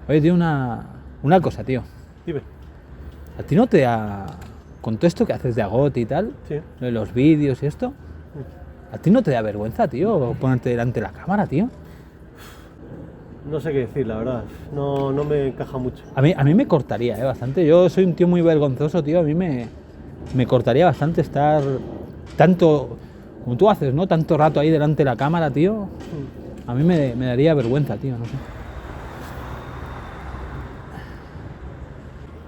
Oye, tío, una cosa, tío. Dime. ¿A ti no te ha... con todo esto que haces de AGOTY y tal, Sí. lo de los vídeos y esto, ¿a ti no te da vergüenza, tío, ponerte delante de la cámara, tío? No sé qué decir, la verdad. No me encaja mucho. A mí me cortaría, bastante. Yo soy un tío muy vergonzoso, tío. A mí me cortaría bastante estar tanto, como tú haces, ¿no? Tanto rato ahí delante de la cámara, tío. A mí me daría vergüenza, tío, no sé.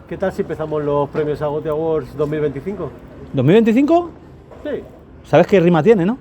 ¿Qué tal si empezamos los premios AGOTY Awards 2025? ¿2025? Sí. ¿Sabes qué rima tiene, no?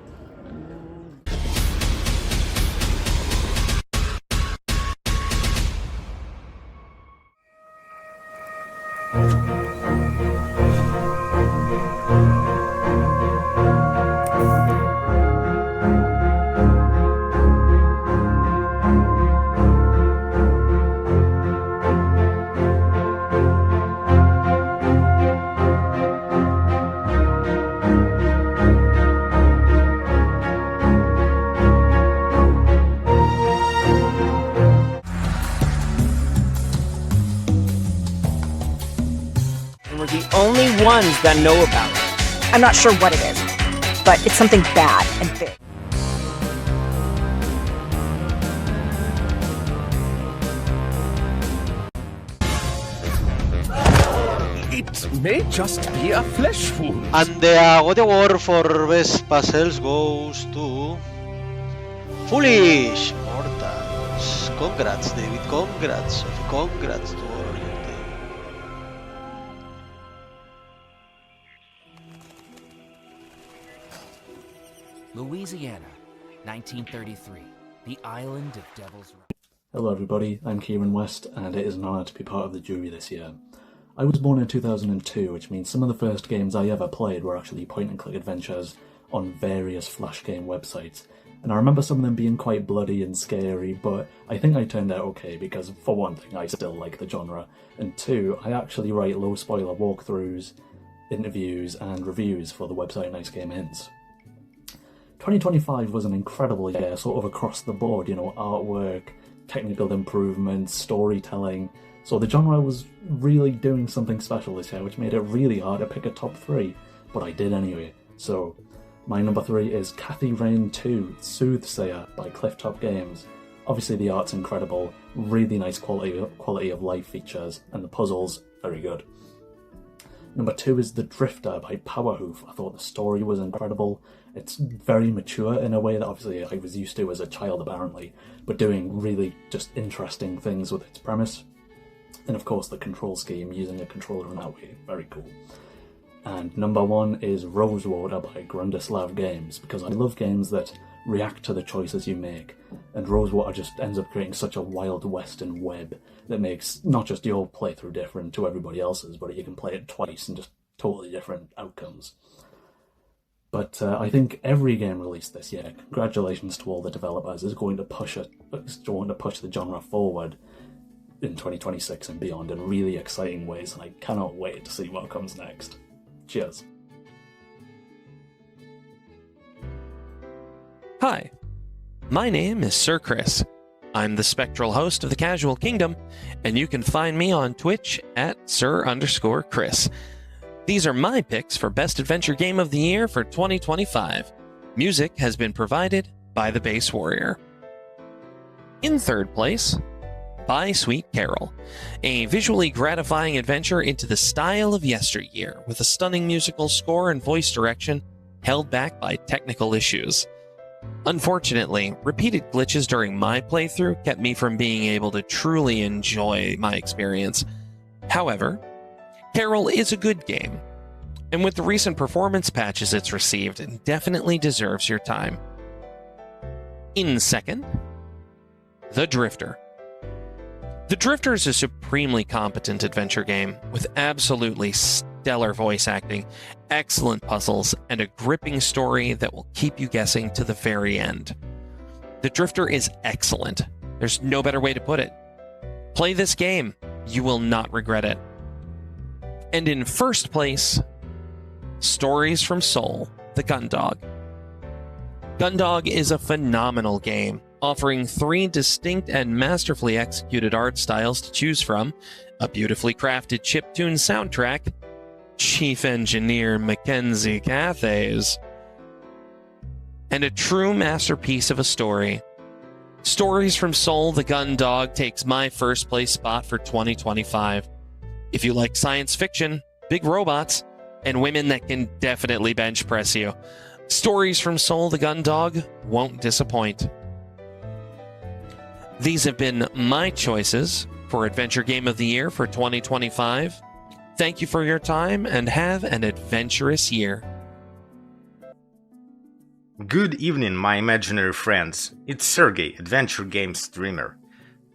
We're the only ones that know about it. I'm not sure what it is, but it's something bad and big. It may just be a flesh wound. And the AGOTY Award for Best Puzzles goes to... Foolish Mortals. Congrats, David. Congrats, Sophie. Congrats to all of your team. Louisiana, 1933. The island of Devil's Rock. Hello everybody, I'm Kieran West, and it is an honour to be part of the jury this year. I was born in 2002, which means some of the first games I ever played were actually point-and-click adventures on various flash game websites, and I remember some of them being quite bloody and scary, but I think I turned out okay because, for one thing, I still like the genre, and two, I actually write low-spoiler walkthroughs, interviews, and reviews for the website Nice Game Hints. 2025 was an incredible year, sort of across the board, you know, artwork, technical improvements, storytelling. So the genre was really doing something special this year, which made it really hard to pick a top 3, but I did anyway. So my number 3 is Cathy Rain 2 Soothsayer by Clifftop Games. Obviously the art's incredible, really nice quality of life features, and the puzzles, very good. Number 2 is The Drifter by Powerhoof. I thought the story was incredible. It's very mature in a way that obviously I was used to as a child apparently, but doing really just interesting things with its premise. And of course the control scheme, using a controller in that way, very cool. And number 1 is Rosewater by Grundislav Games, because I love games that react to the choices you make, and Rosewater just ends up creating such a wild western web that makes not just your playthrough different to everybody else's, but you can play it twice and just totally different outcomes. But I think every game released this year, congratulations to all the developers, is going to push the genre forward in 2026 and beyond in really exciting ways, and I cannot wait to see what comes next. Cheers. Hi, my name is Sir Chris. I'm the spectral host of the Casual Kingdom, and you can find me on Twitch at Sir_Chris. These are my picks for Best Adventure Game of the Year for 2025. Music has been provided by the Bass Warrior. In third place, By Sweet Carol, a visually gratifying adventure into the style of yesteryear, with a stunning musical score and voice direction held back by technical issues. Unfortunately, repeated glitches during my playthrough kept me from being able to truly enjoy my experience. However, Carol is a good game, and with the recent performance patches it's received, it definitely deserves your time. In second, The Drifter. The Drifter is a supremely competent adventure game with absolutely stellar voice acting, excellent puzzles, and a gripping story that will keep you guessing to the very end. The Drifter is excellent. There's no better way to put it. Play this game. You will not regret it. And in first place, Stories from Seoul, the Gundog. Gundog is a phenomenal game offering 3 distinct and masterfully executed art styles to choose from, a beautifully crafted chiptune soundtrack, Chief Engineer Mackenzie Cathays, and a true masterpiece of a story. Stories from Soul the Gun Dog takes my first place spot for 2025. If you like science fiction, big robots, and women that can definitely bench press you, Stories from Soul the Gun Dog won't disappoint. These have been my choices for Adventure Game of the Year for 2025. Thank you for your time and have an adventurous year. Good evening, my imaginary friends. It's Sergey, adventure game streamer.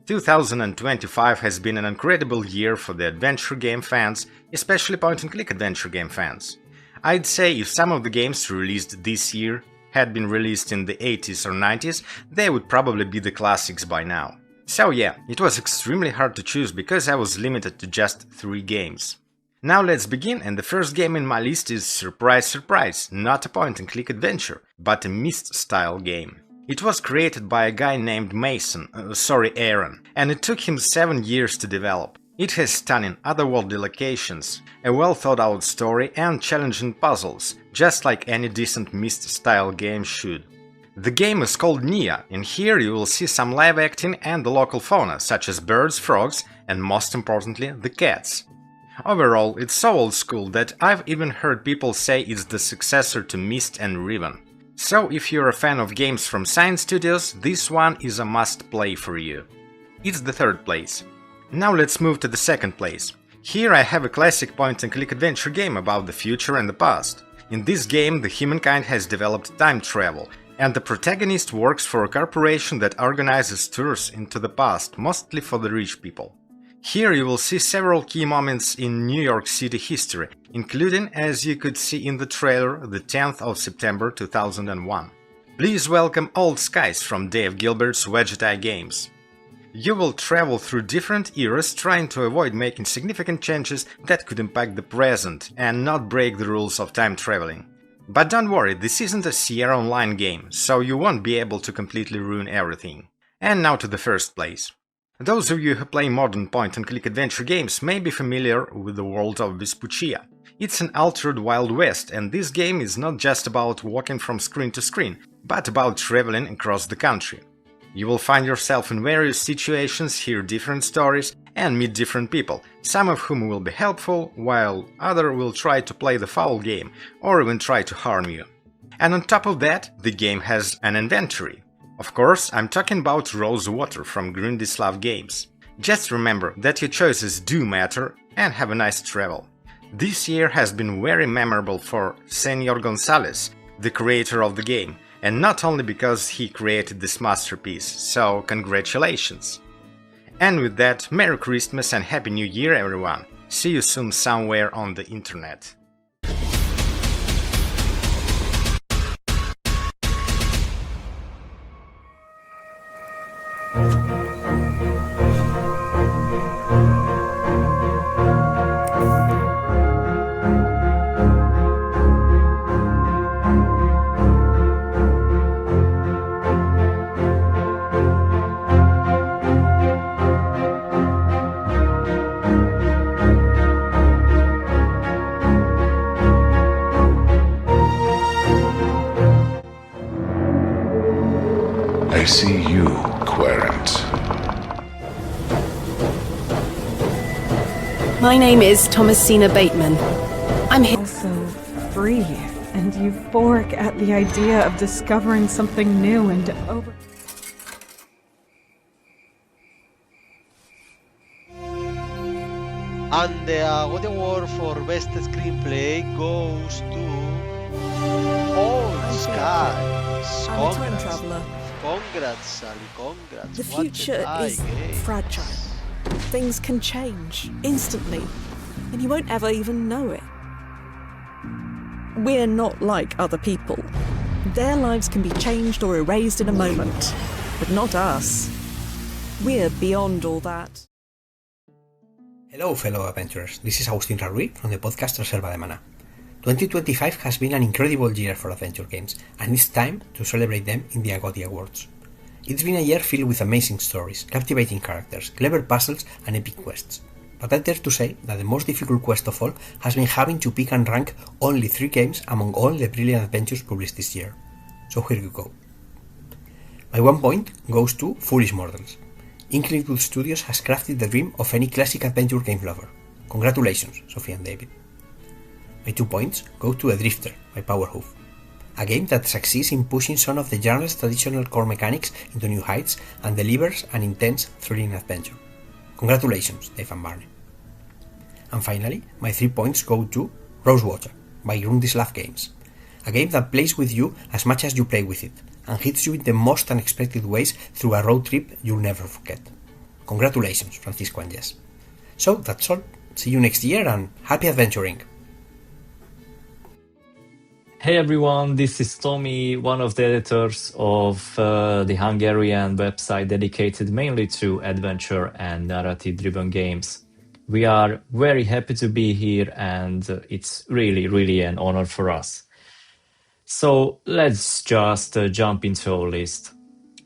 2025 has been an incredible year for the adventure game fans, especially point-and-click adventure game fans. I'd say if some of the games released this year had been released in the 80s or 90s, they would probably be the classics by now. So yeah, it was extremely hard to choose because I was limited to just 3 games. Now let's begin, and the first game in my list is, surprise surprise, not a point-and-click adventure, but a Myst-style game. It was created by a guy named Aaron, and it took him 7 years to develop. It has stunning otherworldly locations, a well-thought-out story and challenging puzzles, just like any decent Myst-style game should. The game is called Nia, and here you will see some live acting and the local fauna, such as birds, frogs, and most importantly, the cats. Overall, it's so old school that I've even heard people say it's the successor to Myst and Riven. So if you're a fan of games from Science Studios, this one is a must-play for you. It's the 3rd place. Now let's move to the 2nd place. Here I have a classic point-and-click adventure game about the future and the past. In this game, the humankind has developed time travel, and the protagonist works for a corporation that organizes tours into the past, mostly for the rich people. Here you will see several key moments in New York City history, including, as you could see in the trailer, the 10th of September 2001. Please welcome Old Skies from Dave Gilbert's AGOTY Games. You will travel through different eras trying to avoid making significant changes that could impact the present and not break the rules of time traveling. But don't worry, this isn't a Sierra Online game, so you won't be able to completely ruin everything. And now to the 1st place. Those of you who play modern point-and-click adventure games may be familiar with the world of Vespuccia. It's an altered Wild West, and this game is not just about walking from screen to screen, but about traveling across the country. You will find yourself in various situations, hear different stories, and meet different people, some of whom will be helpful, while others will try to play the foul game, or even try to harm you. And on top of that, the game has an inventory. Of course, I'm talking about Rosewater from Grundislav Games. Just remember that your choices do matter, and have a nice travel. This year has been very memorable for Senor Gonzalez, the creator of the game, and not only because he created this masterpiece, so congratulations! And with that, Merry Christmas and Happy New Year everyone! See you soon somewhere on the internet. I see you, Querent. My name is Thomasina Bateman. I'm here. Also free and euphoric at the idea of discovering something new and over. And the AGOTY Award for Best Screenplay goes to Old Skies. I'm a time traveller. Congrats, Sally, congrats. The future is fragile. Things can change instantly, and you won't ever even know it. We're not like other people. Their lives can be changed or erased in a moment, but not us. We're beyond all that. Hello, fellow adventurers. This is Agustín Raruí from the podcast Reserva de Mana. 2025 has been an incredible year for adventure games, and it's time to celebrate them in the AGOTY Awards. It's been a year filled with amazing stories, captivating characters, clever puzzles, and epic quests. But I dare to say that the most difficult quest of all has been having to pick and rank only 3 games among all the brilliant adventures published this year. So here you go. My 1 point goes to Foolish Mortals. Inkling Studios has crafted the dream of any classic adventure game lover. Congratulations, Sophie and David. My 2 points go to A Drifter by Powerhoof, a game that succeeds in pushing some of the genre's traditional core mechanics into new heights and delivers an intense, thrilling adventure. Congratulations, Dave and Barney. And finally, my 3 points go to Rosewater by Grundislav Games, a game that plays with you as much as you play with it, and hits you in the most unexpected ways through a road trip you'll never forget. Congratulations, Francisco and Jess. So that's all. See you next year and happy adventuring! Hey everyone, this is Tommy, one of the editors of the Hungarian website dedicated mainly to adventure and narrative-driven games. We are very happy to be here and it's really an honor for us. So let's just jump into our list.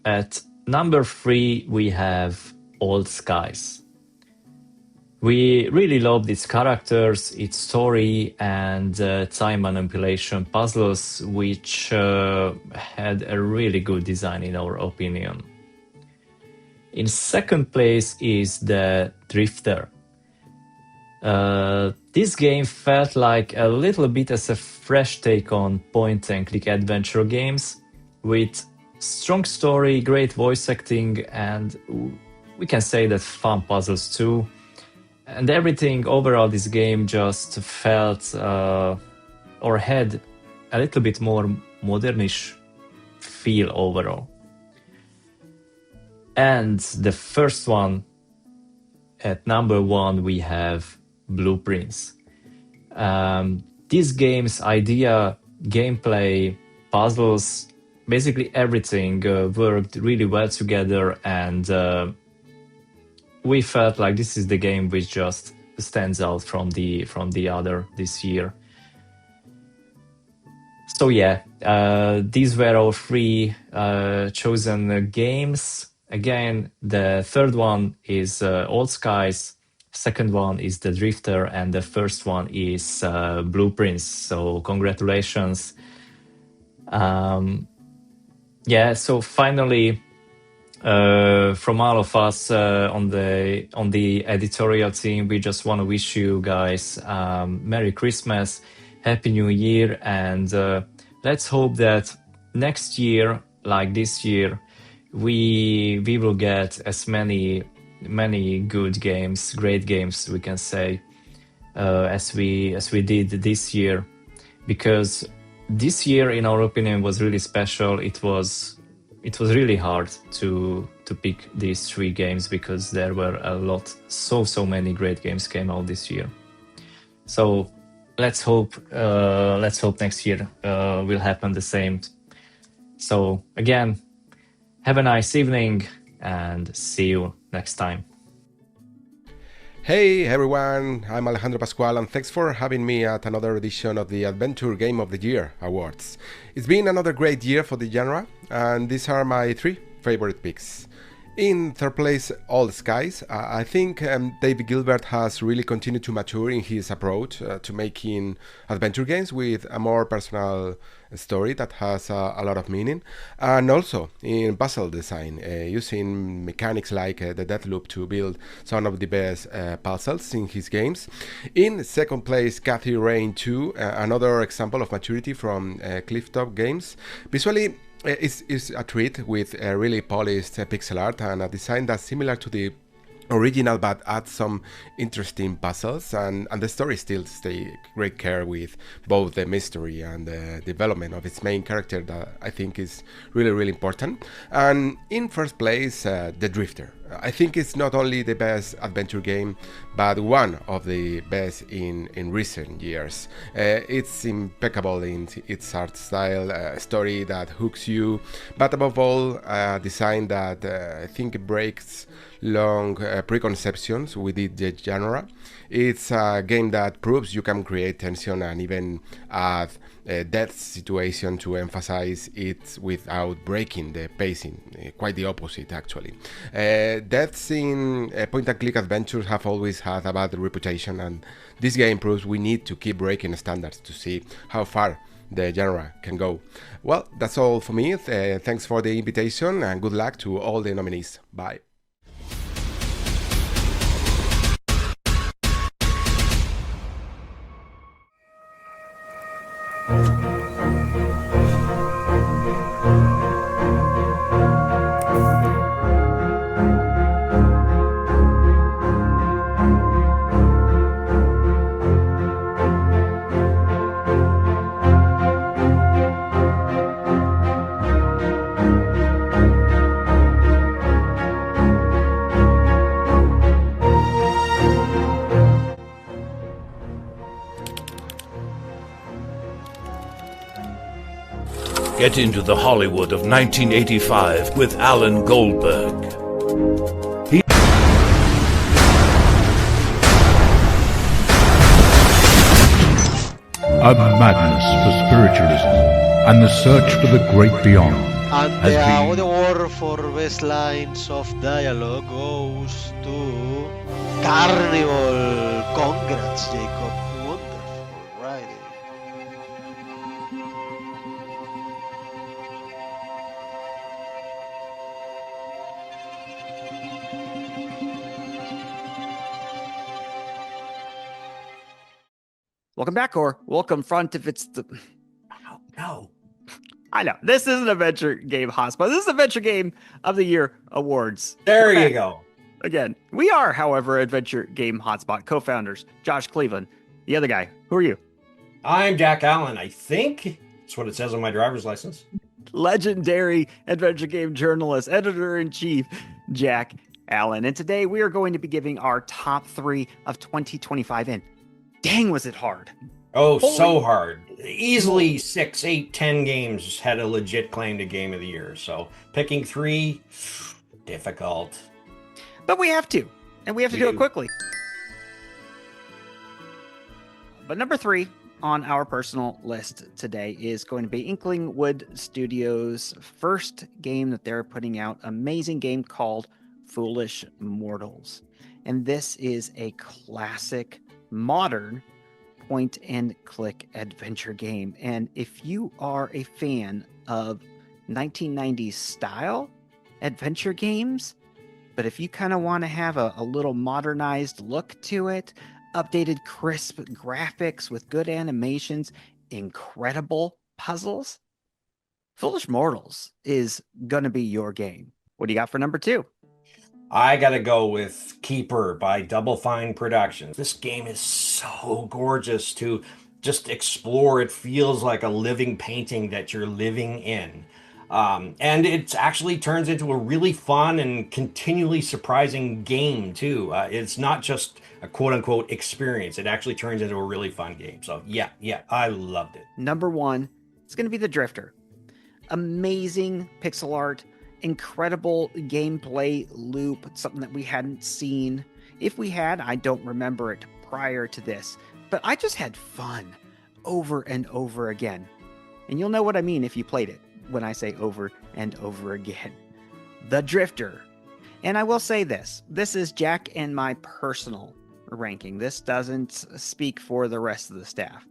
At number 3 we have Old Skies. We really loved its characters, its story, and time manipulation puzzles, which had a really good design in our opinion. In second place is The Drifter. This game felt like a little bit as a fresh take on point-and-click adventure games, with strong story, great voice acting, and we can say that fun puzzles too. And everything overall, this game just felt or had a little bit more modernish feel overall. And the first one, at number 1, we have Blueprints. This game's idea, gameplay, puzzles, basically everything worked really well together, and we felt like this is the game which just stands out from the other this year. So yeah, these were our 3 chosen games. Again, the third one is Old Skies, second one is The Drifter, and the first one is Blueprints. So congratulations. Yeah, so finally, from all of us on the editorial team, we just want to wish you guys Merry Christmas, Happy New Year, and let's hope that next year, like this year, we will get as many good games, great games, we can say, as we did this year, because this year, in our opinion, was really special. It was really hard to pick these 3 games because there were a lot, so many great games came out this year. So let's hope next year will happen the same. So again, have a nice evening and see you next time. Hey everyone, I'm Alejandra Pasqual and thanks for having me at another edition of the Adventure Game of the Year Awards. It's been another great year for the genre, and these are my 3 favorite picks. In third place, Old Skies. I think David Gilbert has really continued to mature in his approach to making adventure games with a more personal story that has a lot of meaning, and also in puzzle design, using mechanics like the death loop to build some of the best puzzles in his games. In second place, Cathy Rain 2, another example of maturity from Clifftop Games. Visually, it's a treat with a really polished pixel art and a design that's similar to the original but adds some interesting puzzles, and the story still takes great care with both the mystery and the development of its main character that I think is really important. And in first place, The Drifter, I think it's not only the best adventure game, but one of the best in recent years. It's impeccable in its art style, a story that hooks you, but above all, a design that I think breaks long preconceptions within the genre. It's a game that proves you can create tension and even add a death situation to emphasize it without breaking the pacing. Quite the opposite, actually. Deaths in point-and-click adventures have always had a bad reputation, and this game proves we need to keep breaking standards to see how far the genre can go. Well, that's all for me. Thanks for the invitation, and good luck to all the nominees. Bye. Get into the Hollywood of 1985 with Alan Goldberg. A madness for spiritualism and the search for the great beyond. And the AGOTY Award for Best Lines of Dialogue goes to Carnival. Congrats, Jacob. Wonderful writing. Welcome back, or welcome front if it's the... Oh, no. I know. This is an Adventure Game Hotspot. This is Adventure Game of the Year Awards. There you go. Again, we are, however, Adventure Game Hotspot co-founders, Josh Cleveland. The other guy, who are you? I'm Jack Allen, I think. That's what it says on my driver's license. Legendary adventure game journalist, editor-in-chief, Jack Allen. And today we are going to be giving our top 3 of 2025 in. Dang, was it hard. Oh, so hard. Easily 6, 8, 10 games had a legit claim to Game of the Year. So picking 3, difficult. But we have to. And we have to do it quickly. But number 3 on our personal list today is going to be Inklingwood Studios' first game that they're putting out. Amazing game called Foolish Mortals. And this is a classic modern point and click adventure game. And if you are a fan of 1990s style adventure games, but if you kind of want to have a little modernized look to it, updated crisp graphics with good animations, incredible puzzles, Foolish Mortals is going to be your game. What do you got for number 2? I gotta go with Keeper by Double Fine Productions. This game is so gorgeous to just explore. It feels like a living painting that you're living in. And it actually turns into a really fun and continually surprising game, too. It's not just a quote-unquote experience. It actually turns into a really fun game. So, yeah, I loved it. Number 1 is going to be The Drifter. Amazing pixel art. Incredible gameplay loop, something that we hadn't seen. If we had, I don't remember it prior to this, but I just had fun over and over again. And you'll know what I mean if you played it when I say over and over again. The Drifter. And I will say this is Jack and my personal ranking. This doesn't speak for the rest of the staff.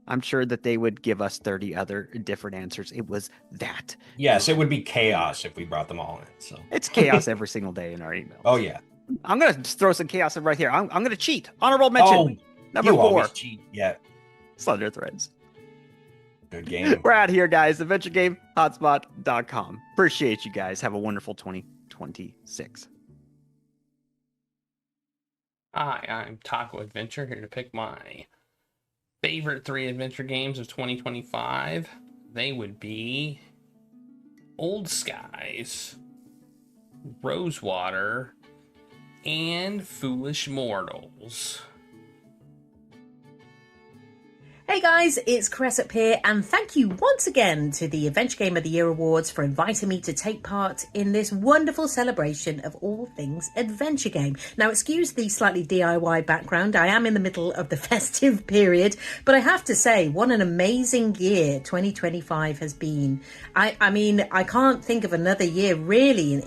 I'm sure that they would give us 30 other different answers. It was that. Yes, it would be chaos if we brought them all in. So it's chaos every single day in our emails. Oh, yeah. I'm going to throw some chaos in right here. I'm going to cheat. Honorable mention. Number 4. Always cheat. Yeah. Slender Threads. Good game. We're out here, guys. AdventureGameHotspot.com. Appreciate you guys. Have a wonderful 2026. Hi, I'm Taco Adventure, here to pick my favorite 3 adventure games of 2025. They would be Old Skies, Rosewater, and Foolish Mortals. Hey guys, it's Cressup here, and thank you once again to the Adventure Game of the Year Awards for inviting me to take part in this wonderful celebration of all things adventure game. Now, excuse the slightly DIY background, I am in the middle of the festive period, but I have to say, what an amazing year 2025 has been. I mean, I can't think of another year really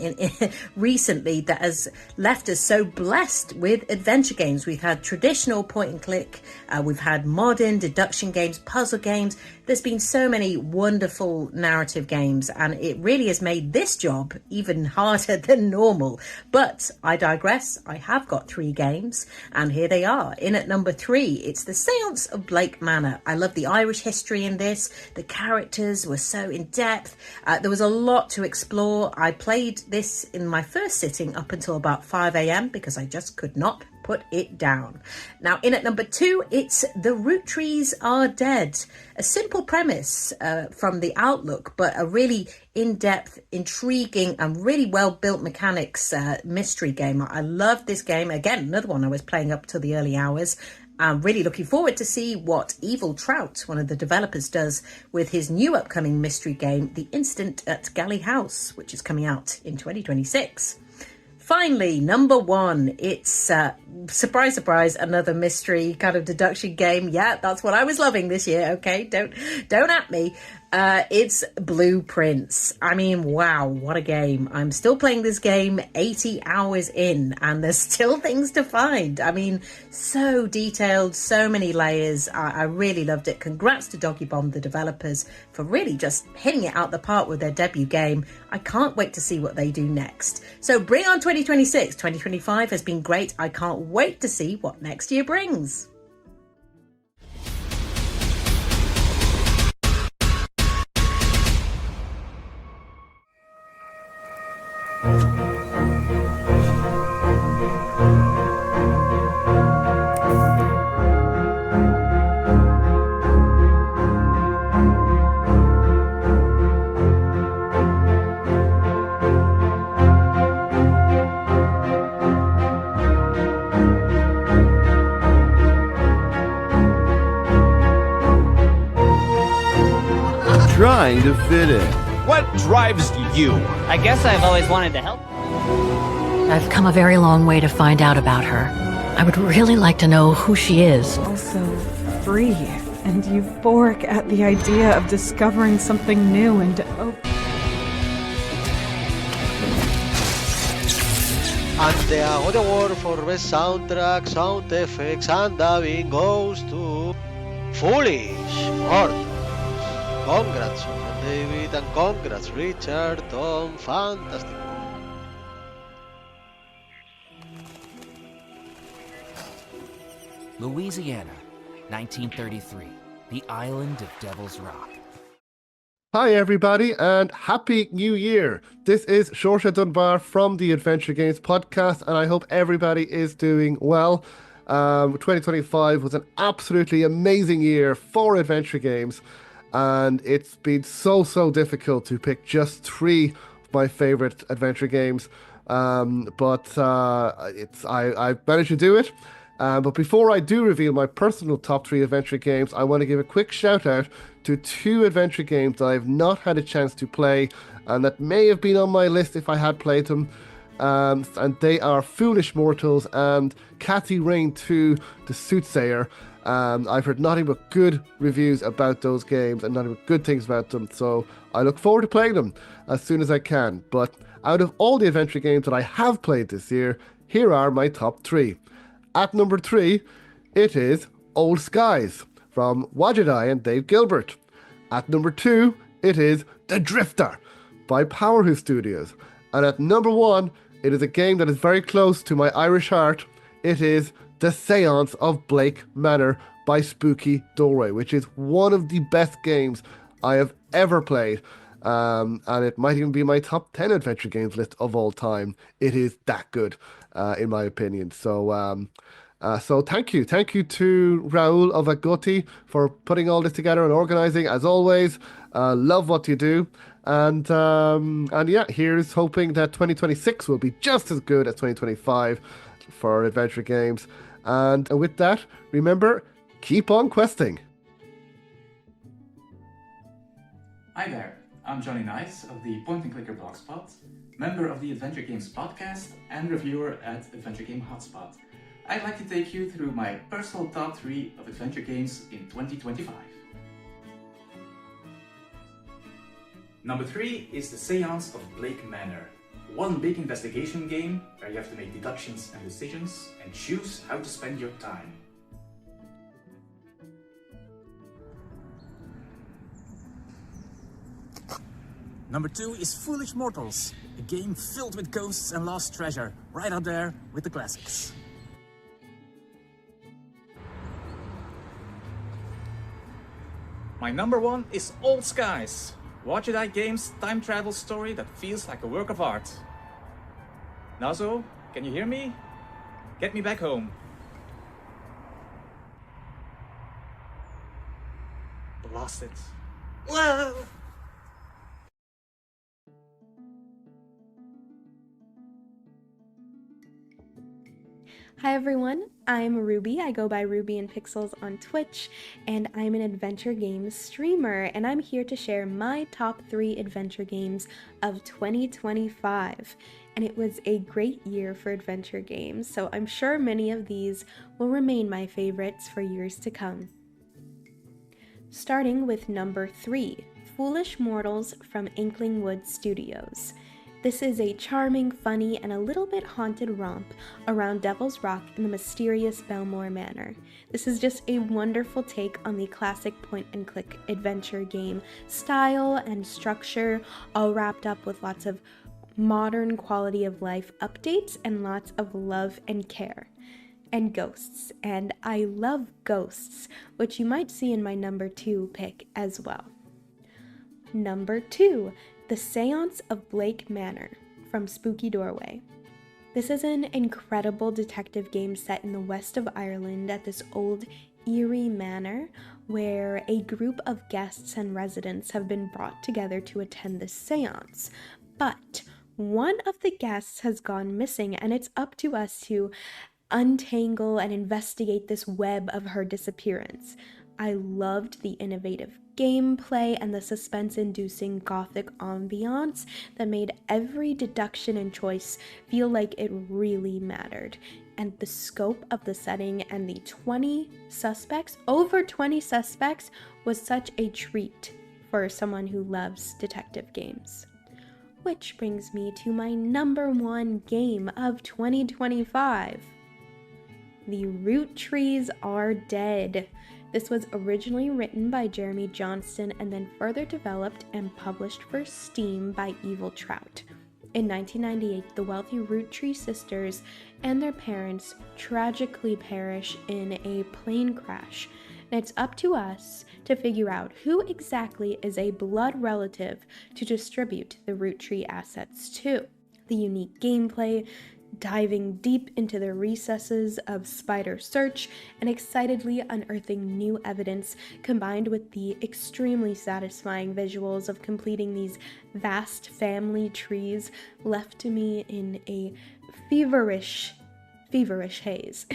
recently that has left us so blessed with adventure games. We've had traditional point and click, we've had modern deduction games, puzzle games. There's been so many wonderful narrative games, and it really has made this job even harder than normal. But I digress. I have got 3 games, and here they are. In at number 3, it's The Seance of Blake Manor. I love the Irish history in this. The characters were so in-depth. There was a lot to explore. I played this in my first sitting up until about 5 a.m. because I just could not put it down. Now, in at number 2, it's The Root Trees Are Dead. A simple premise from the outlook, but a really in-depth, intriguing, and really well-built mechanics mystery game. I love this game. Again, another one I was playing up till the early hours. I'm really looking forward to see what Evil Trout, one of the developers, does with his new upcoming mystery game, The Incident at Galley House, which is coming out in 2026. Finally, number 1, it's, surprise, surprise, another mystery kind of deduction game. Yeah, that's what I was loving this year, okay? Don't at me. It's Blueprints. I mean, wow, what a game. I'm still playing this game 80 hours in, and there's still things to find. I mean, so detailed, so many layers. I really loved it. Congrats to Doggy Bomb, the developers, for really just hitting it out the park with their debut game. I can't wait to see what they do next. So bring on 2026. 2025 has been great. I can't wait to see what next year brings. Trying to fit in. What drives you? I guess I've always wanted to help. I've come a very long way to find out about her. I would really like to know who she is. Also free and euphoric at the idea of discovering something new and And the AGOTY Award for Best Soundtrack, Sound Effects, and Dubbing goes to Foolish Mortals. Congrats, David, and congrats, Richard, Tom. Fantastic. Louisiana, 1933. The island of Devil's Rock. Hi everybody, and Happy New Year! This is Shora Dunbar from the Adventure Games podcast, and I hope everybody is doing well. 2025 was an absolutely amazing year for adventure games, and it's been so difficult to pick just 3 of my favorite adventure games, but I've managed to do it. But before I do reveal my personal top 3 adventure games, I want to give a quick shout out to 2 adventure games that I've not had a chance to play and that may have been on my list if I had played them. And they are Foolish Mortals and Cathy Rain 2, The Soothsayer. I've heard nothing but good reviews about those games and nothing but good things about them, so I look forward to playing them as soon as I can. But out of all the adventure games that I have played this year, here are my top 3. At number 3, it is Old Skies from Wajidai and Dave Gilbert. At number 2, it is The Drifter by Powerhouse Studios. And at number 1, it is a game that is very close to my Irish heart. It is The Seance of Blake Manor by Spooky Doorway, which is one of the best games I have ever played. And it might even be my top 10 adventure games list of all time. It is that good, in my opinion. So thank you. Thank you to Raul of AGOTY for putting all this together and organizing, as always. Love what you do. And yeah, here's hoping that 2026 will be just as good as 2025 for adventure games. And with that, remember, keep on questing. Hi there, I'm Johnny Nice of the Point and Clicker Blogspot, member of the Adventure Games podcast and reviewer at Adventure Game Hotspot. I'd like to take you through my personal top 3 of adventure games in 2025. Number 3 is The Seance of Blake Manor. One big investigation game where you have to make deductions and decisions and choose how to spend your time. Number 2 is Foolish Mortals, a game filled with ghosts and lost treasure, right up there with the classics. My number 1 is Old Skies, Watch It Eye Games' time travel story that feels like a work of art. Nazo, can you hear me? Get me back home. Blast it. Whoa! Hi everyone, I'm Ruby. I go by Ruby and Pixels on Twitch, and I'm an adventure games streamer, and I'm here to share my top 3 adventure games of 2025. And it was a great year for adventure games, so I'm sure many of these will remain my favorites for years to come. Starting with number 3, Foolish Mortals from Inklingwood Studios. This is a charming, funny, and a little bit haunted romp around Devil's Rock in the mysterious Belmore Manor. This is just a wonderful take on the classic point-and-click adventure game style and structure, all wrapped up with lots of modern quality of life updates and lots of love and care. And ghosts, and I love ghosts, which you might see in my number 2 pick as well. Number 2, The Seance of Blake Manor from Spooky Doorway. This is an incredible detective game set in the west of Ireland at this old eerie manor where a group of guests and residents have been brought together to attend this seance. But one of the guests has gone missing, and it's up to us to untangle and investigate this web of her disappearance. I loved the innovative gameplay and the suspense-inducing gothic ambiance that made every deduction and choice feel like it really mattered. And the scope of the setting and the over 20 suspects, was such a treat for someone who loves detective games. Which brings me to my number 1 game of 2025. The Root Trees Are Dead. This was originally written by Jeremy Johnston and then further developed and published for Steam by Evil Trout. In 1998, the wealthy Root Tree sisters and their parents tragically perish in a plane crash, and it's up to us to figure out who exactly is a blood relative to distribute the Root Tree assets to. The unique gameplay, diving deep into the recesses of Spider Search and excitedly unearthing new evidence, combined with the extremely satisfying visuals of completing these vast family trees, left me in a feverish haze,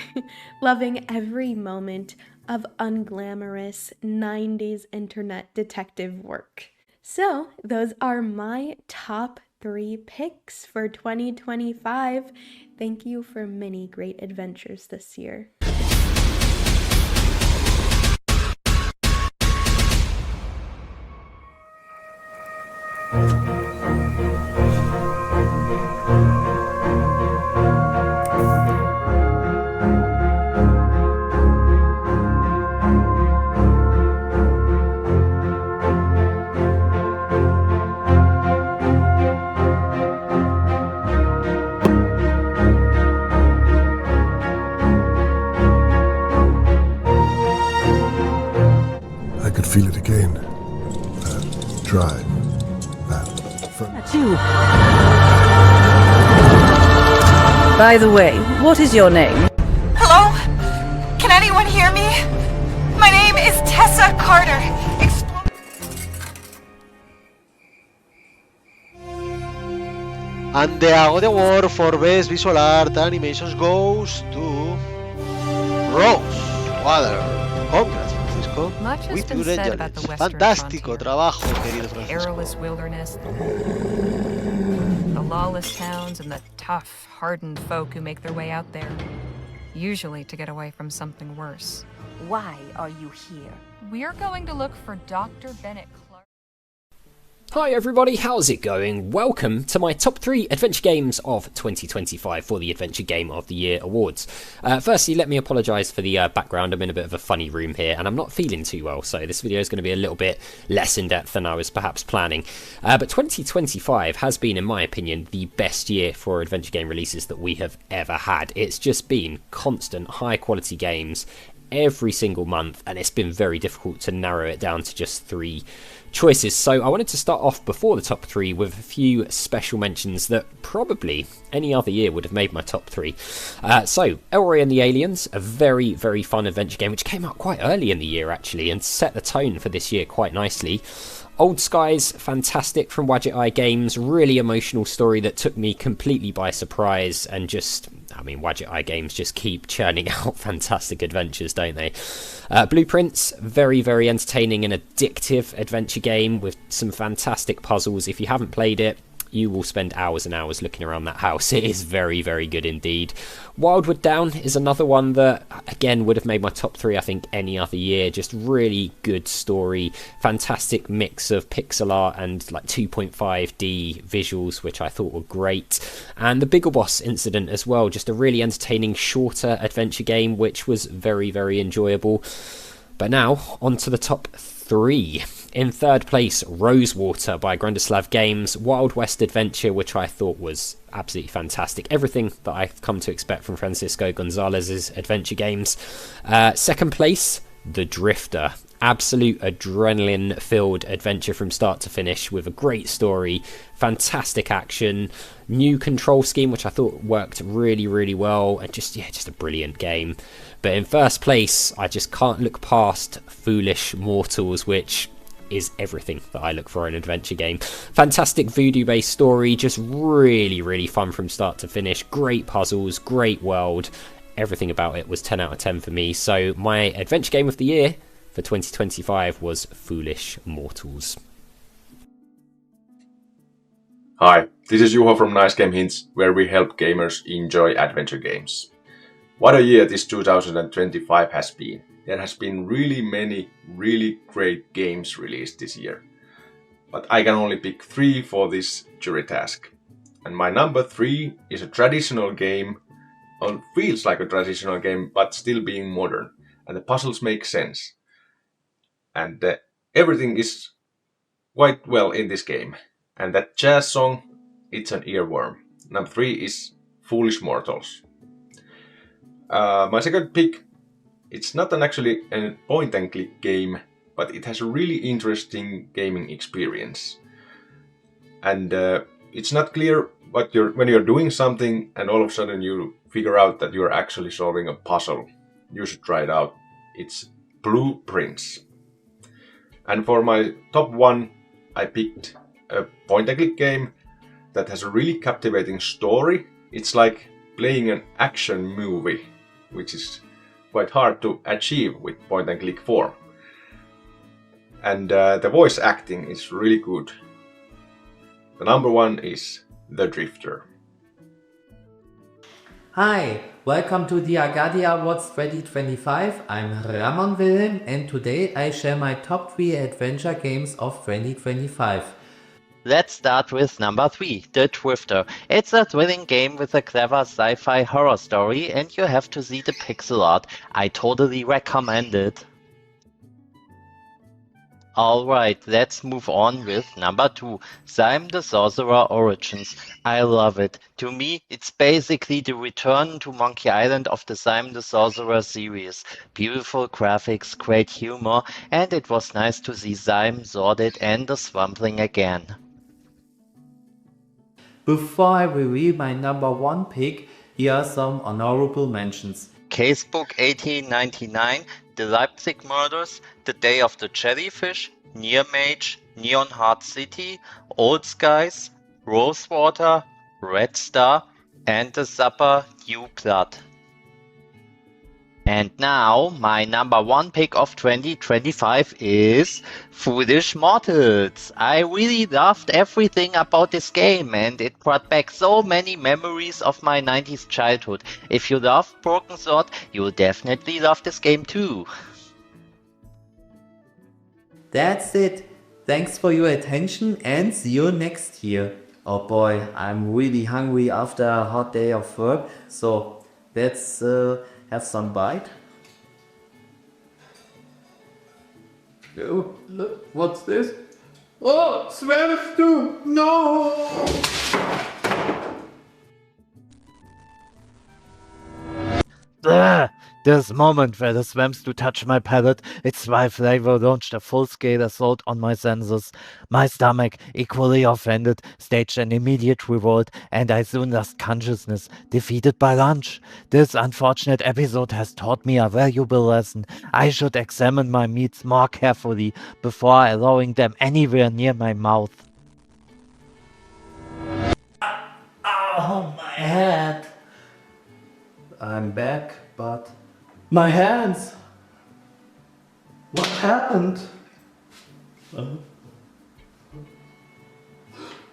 loving every moment of unglamorous 90s internet detective work. So those are my top 3 picks for 2025. Thank you for many great adventures this year. Feel it again. That drive. That fun. Too. By the way, what is your name? Hello? Can anyone hear me? My name is Tessa Carter. And the AGOTY Award for Best Visual Art Animations goes to Rosewater. Congrats, Francisco. Much has With been your said about Angels. the Western Fantástico frontier. trabajo, querido The Francisco. airless wilderness, the lawless towns, and the tough, hardened folk who make their way out there, usually to get away from something worse. Why are you here? We're going to look for Dr. Bennett Clark. Hi everybody, how's it going? Welcome to my top 3 adventure games of 2025 for the Adventure Game of the Year Awards. Firstly, let me apologise for the background. I'm in a bit of a funny room here and I'm not feeling too well, so this video is going to be a little bit less in depth than I was perhaps planning. But 2025 has been, in my opinion, the best year for adventure game releases that we have ever had. It's just been constant, high quality games every single month, and it's been very difficult to narrow it down to just 3 choices. So I wanted to start off before the top 3 with a few special mentions that probably any other year would have made my top 3. So Elroy and the Aliens, a very, very fun adventure game which came out quite early in the year actually and set the tone for this year quite nicely. Old Skies, fantastic from Wadget Eye Games, really emotional story that took me completely by surprise, and just, I mean, Wadget Eye Games just keep churning out fantastic adventures, don't they? Blueprints, very, very entertaining and addictive adventure game with some fantastic puzzles. If you haven't played it, you will spend hours and hours looking around that house. It is very, very good indeed. Wildwood Down is another one that, again, would have made my top 3, I think, any other year. Just really good story, fantastic mix of pixel art and like 2.5D visuals, which I thought were great. And the Biggle Boss incident as well, just a really entertaining, shorter adventure game, which was very, very enjoyable. But now, on to the top 3. In third place, Rosewater by Grundislav Games, Wild West adventure, which I thought was absolutely fantastic. Everything that I've come to expect from Francisco Gonzalez's adventure games. Second place, The Drifter. Absolute adrenaline-filled adventure from start to finish with a great story, fantastic action, new control scheme which I thought worked really, really well, and just a brilliant game. But in first place, I just can't look past Foolish Mortals, which is everything that I look for in an adventure game. Fantastic voodoo-based story, just really, really fun from start to finish. Great puzzles, great world. Everything about it was 10 out of 10 for me. So my adventure game of the year for 2025 was Foolish Mortals. Hi, this is Juho from Nice Game Hints, where we help gamers enjoy adventure games. What a year this 2025 has been. There has been really many really great games released this year. But I can only pick 3 for this jury task. And my number 3 is a traditional game, or feels like a traditional game, but still being modern. And the puzzles make sense. And everything is quite well in this game. And that jazz song, it's an earworm. Number 3 is Foolish Mortals. My second pick, it's not actually a point and click game, but it has a really interesting gaming experience. And it's not clear when you're doing something and all of a sudden you figure out that you're actually solving a puzzle. You should try it out. It's Blueprints. And for my top 1, I picked a point and click game that has a really captivating story. It's like playing an action movie, which is quite hard to achieve with point and click form. And the voice acting is really good. The number 1 is The Drifter. Hi, welcome to the AGOTY Awards 2025. I'm Ramon Wilhelm and today I share my top 3 adventure games of 2025. Let's start with number 3, The Drifter. It's a thrilling game with a clever sci-fi horror story and you have to see the pixel art. I totally recommend it. Alright, let's move on with number 2, Zyme the Sorcerer Origins. I love it. To me, it's basically the return to Monkey Island of the Zyme the Sorcerer series. Beautiful graphics, great humor, and it was nice to see Zyme, Sordid and the Swampling again. Before I reveal my number 1 pick, here are some honorable mentions. Casebook 1899, The Leipzig Murders, The Day of the Jellyfish, Near Mage, Neon Heart City, Old Skies, Rosewater, Congrats, Francisco. Thank you very much, Juho. My number 1 pick is Red Star, and the supper New Blood. And now, my number 1 pick of 2025 is Foolish Mortals. I really loved everything about this game, and it brought back so many memories of my 90s childhood. If you love Broken Sword, you'll definitely love this game too. That's it. Thanks for your attention and see you next year. Oh boy, I'm really hungry after a hot day of work, so let's have some bite. Oh, look, what's this? Oh, swam stew! No! Ugh. This moment where the swamps do touch my palate, its dry flavor launched a full-scale assault on my senses. My stomach, equally offended, staged an immediate revolt, and I soon lost consciousness, defeated by lunch. This unfortunate episode has taught me a valuable lesson. I should examine my meats more carefully before allowing them anywhere near my mouth. Oh, my head! I'm back, but... my hands! What happened?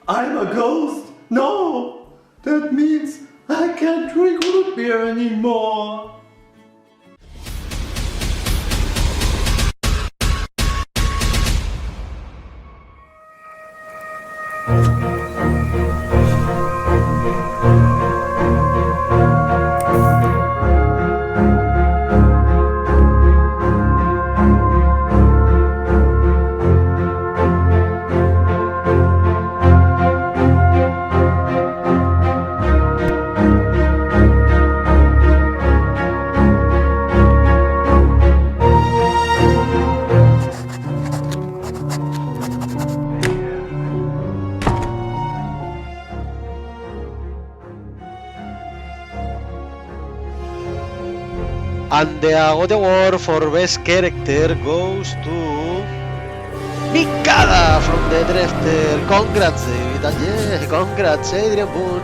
I'm a ghost! No! That means I can't drink root beer anymore! And the AGOTY Award for Best Character goes to Mikada from the Drifter. Congrats, David. And yeah, congrats, Adrian Boone.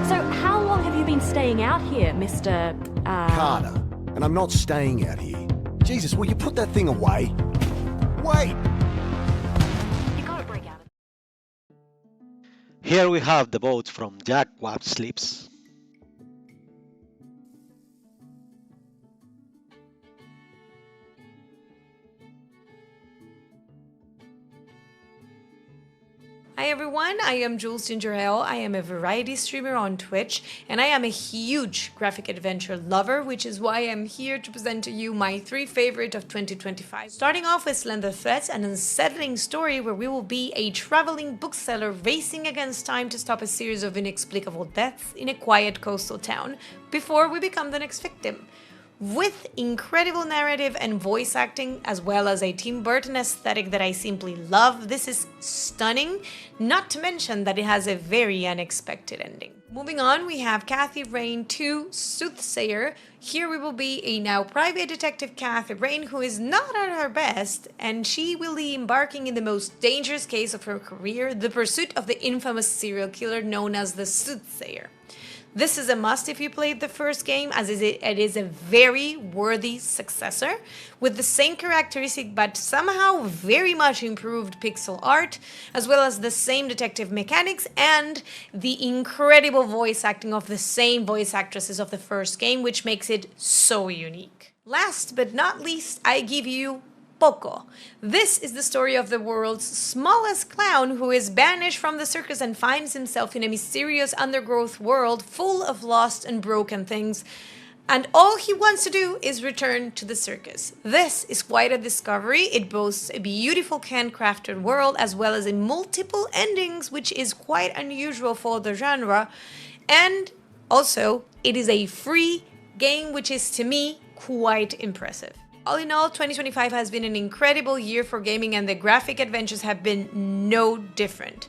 So, how long have you been staying out here, Mr. Carter? And I'm not staying out here. Jesus, will you put that thing away? Wait! You gotta break out. Here we have the votes from Jack Wap Sleeps. Hi everyone, I am Jules Ginger. I am a variety streamer on Twitch, and I am a huge graphic adventure lover, which is why I'm here to present to you my 3 favorite of 2025. Starting off with Slender Threads, an unsettling story where we will be a traveling bookseller racing against time to stop a series of inexplicable deaths in a quiet coastal town before we become the next victim. With incredible narrative and voice acting, as well as a Tim Burton aesthetic that I simply love, this is stunning, not to mention that it has a very unexpected ending. Moving on, we have Kathy Rain 2 Soothsayer. Here we will be a now private detective Kathy Rain who is not at her best, and she will be embarking in the most dangerous case of her career, the pursuit of the infamous serial killer known as the Soothsayer. This is a must if you played the first game, as it is a very worthy successor with the same characteristic but somehow very much improved pixel art, as well as the same detective mechanics and the incredible voice acting of the same voice actresses of the first game, which makes it so unique. Last but not least, I give you Poco. This is the story of the world's smallest clown who is banished from the circus and finds himself in a mysterious undergrowth world full of lost and broken things, and all he wants to do is return to the circus. This is quite a discovery. It boasts a beautiful handcrafted world as well as multiple endings, which is quite unusual for the genre, and also it is a free game, which is to me quite impressive. All in all, 2025 has been an incredible year for gaming, and the graphic adventures have been no different.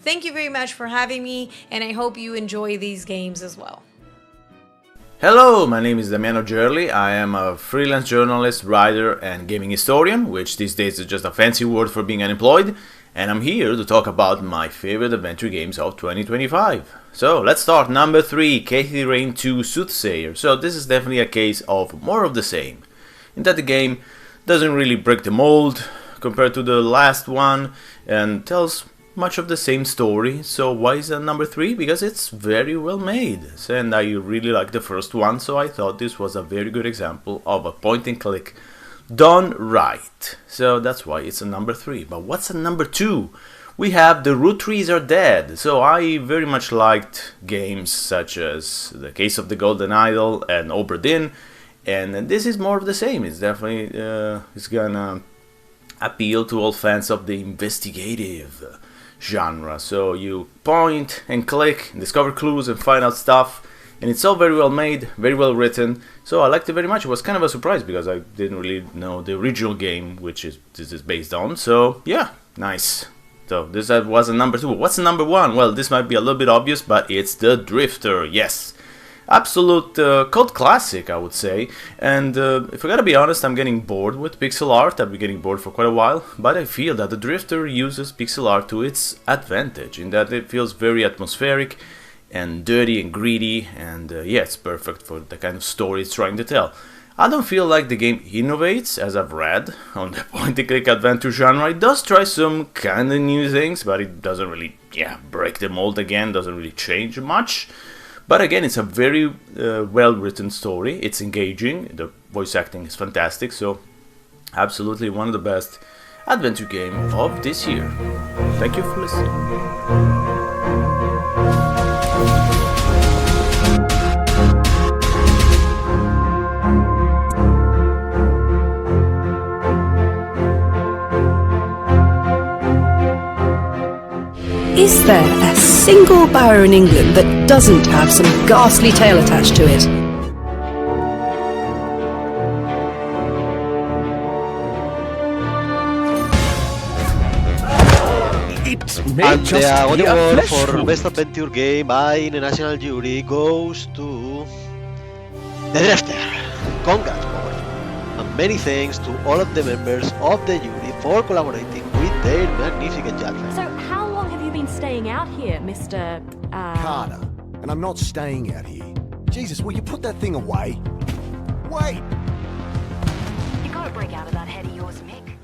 Thank you very much for having me, and I hope you enjoy these games as well. Hello, my name is Damiano Gerli. I am a freelance journalist, writer, and gaming historian, which these days is just a fancy word for being unemployed. and I'm here to talk about my favorite adventure games of 2025. So let's start. Number 3, Katie Rain 2 Soothsayer. So this is definitely a case of more of the same, in that the game doesn't really break the mold compared to the last one and tells much of the same story. So why is that number 3? Because it's very well made, and I really like the first one, so I thought this was a very good example of a point and click done right. So that's why it's a number 3. But what's a number 2? We have The Root Trees Are Dead. So I very much liked games such as The Case of the Golden Idol and Obra Dinn, and this is more of the same. It's definitely it's gonna appeal to all fans of the investigative genre. So you point and click, and discover clues and find out stuff, and it's all very well made, very well written. So I liked it very much. It was kind of a surprise because I didn't really know the original game, which this is based on. So yeah, nice. So this was a number 2. What's a number 1? Well, this might be a little bit obvious, but it's The Drifter. Yes, absolute cult classic, I would say. And if I gotta be honest, I'm getting bored with pixel art. I've been getting bored for quite a while, but I feel that The Drifter uses pixel art to its advantage, in that it feels very atmospheric and dirty and greedy, and yeah, it's perfect for the kind of story it's trying to tell. I don't feel like the game innovates, as I've read, on the point-and-click adventure genre. It does try some kind of new things, but it doesn't really, break the mold again, doesn't really change much. But again, it's a very well-written story. It's engaging, the voice acting is fantastic, so absolutely one of the best adventure games of this year. Thank you for listening. Is there a single bower in England that doesn't have some ghastly tale attached to it? And the AGOTY Award for Best Adventure Game by the National Jury goes to The Drifter. Congrats, Power. And many thanks to all of the members of the jury for collaborating with their magnificent judgment. So how long have you been staying out here, Mr. Carter. And I'm not staying out here. Jesus, will you put that thing away? Wait! You gotta break out of that head of yours, Mick.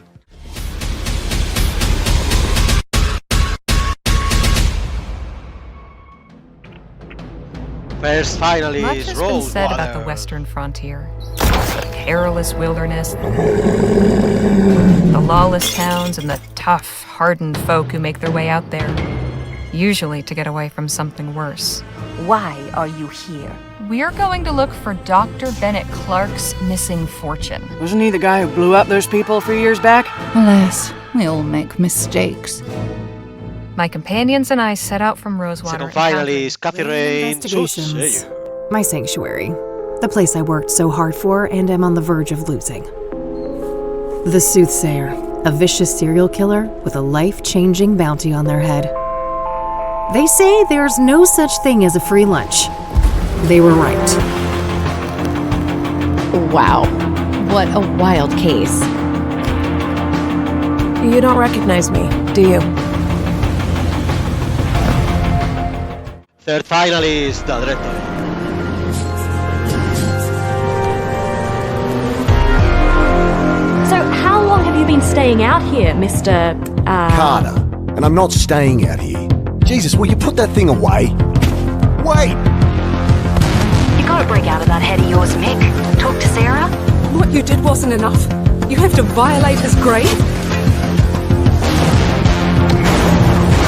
First finalist, Much has been said about the western frontier. The perilous wilderness, the lawless towns, and the tough, hardened folk who make their way out there, usually to get away from something worse. Why are you here? We're going to look for Dr. Bennett Clark's missing fortune. Wasn't he the guy who blew up those people a few years back? Alas, we all make mistakes. My companions and I set out from Rosewater. Second finalist, Kathy Rain, Investigations. My sanctuary. The place I worked so hard for and am on the verge of losing. The Soothsayer, a vicious serial killer with a life-changing bounty on their head. They say there's no such thing as a free lunch. They were right. Wow, what a wild case. You don't recognize me, do you? Third finalist, The Drifter. So how long have you been staying out here, Mr. Carter. And I'm not staying out here. Jesus, will you put that thing away? Wait! You gotta break out of that head of yours, Mick. Talk to Sarah? What you did wasn't enough. You have to violate his grave?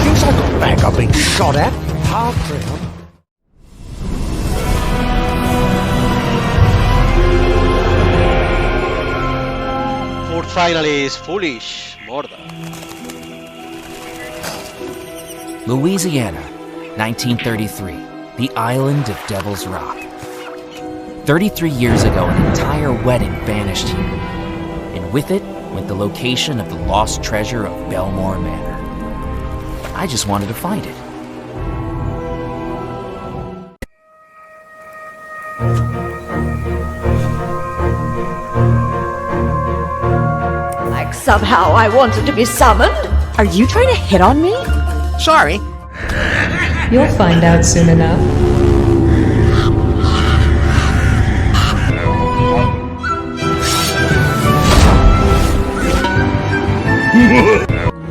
Seems like a bag I've been shot at. Half drowned. Fourth finalist, Foolish Murder. Louisiana, 1933, the island of Devil's Rock. 33 years ago, an entire wedding vanished here, and with it went the location of the lost treasure of Belmore Manor. I just wanted to find it. Like somehow I wanted to be summoned? Are you trying to hit on me? Sorry. You'll find out soon enough.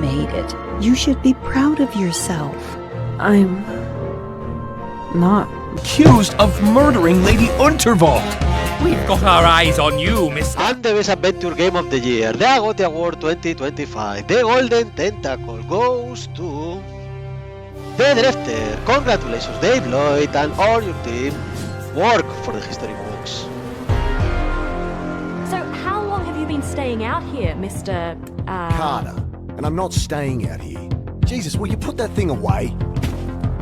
Made it. You should be proud of yourself. I'm not. Accused of murdering Lady Unterwald. We've got our eyes on you, Miss. And the Best Adventure Game of the Year, the AGOTY Award 2025, the Golden Tentacle goes to The Drifter. Congratulations, Dave Lloyd and all your team. Work for the history books. So, how long have you been staying out here, Mr. Carter. And I'm not staying out here. Jesus, will you put that thing away?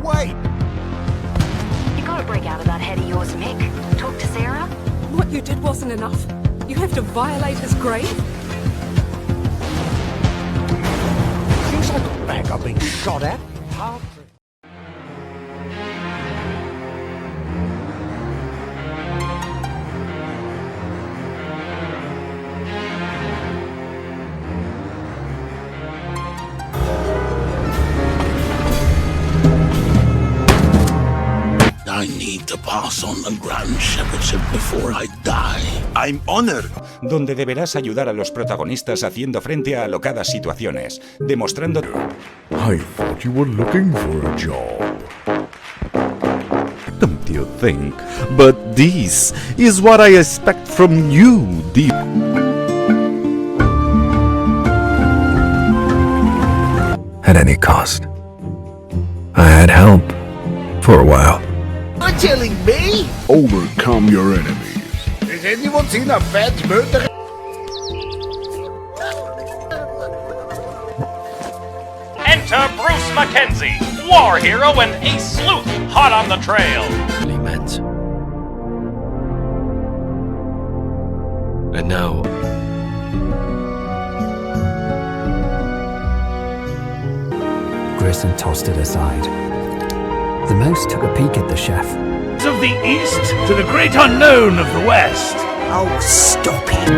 Wait! You gotta break out of that head of yours, Mick. Talk to Sarah? What you did wasn't enough. You have to violate his grave? Seems like a bag I've been shot at. I need to pass on the grand shepherdship before I die. I'm honored. Donde deberás ayudar a los protagonistas haciendo frente a alocadas situaciones, demostrando... I thought you were looking for a job. Don't you think? But this is what I expect from you, dear. At any cost. I had help for a while. You're telling me? Overcome your enemies. Has anyone seen a fat murder? Enter Bruce Mackenzie, war hero and ace sleuth, hot on the trail. And now... Grayson tossed it aside. The mouse took a peek at the chef. Of the East to the great unknown of the West. Oh, stop it.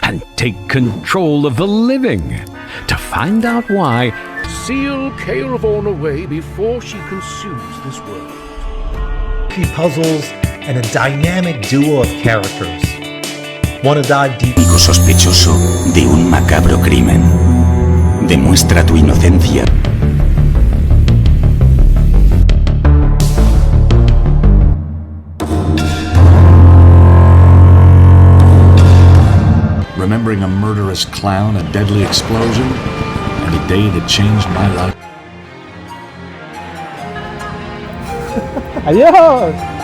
And take control of the living. To find out why... Seal Caravon away before she consumes this world. Key puzzles and a dynamic duo of characters. Wanna dive deep? Sospechoso de un macabro crimen. Demuestra tu inocencia. Remembering a murderous clown, a deadly explosion, and a day that changed my life. Adiós!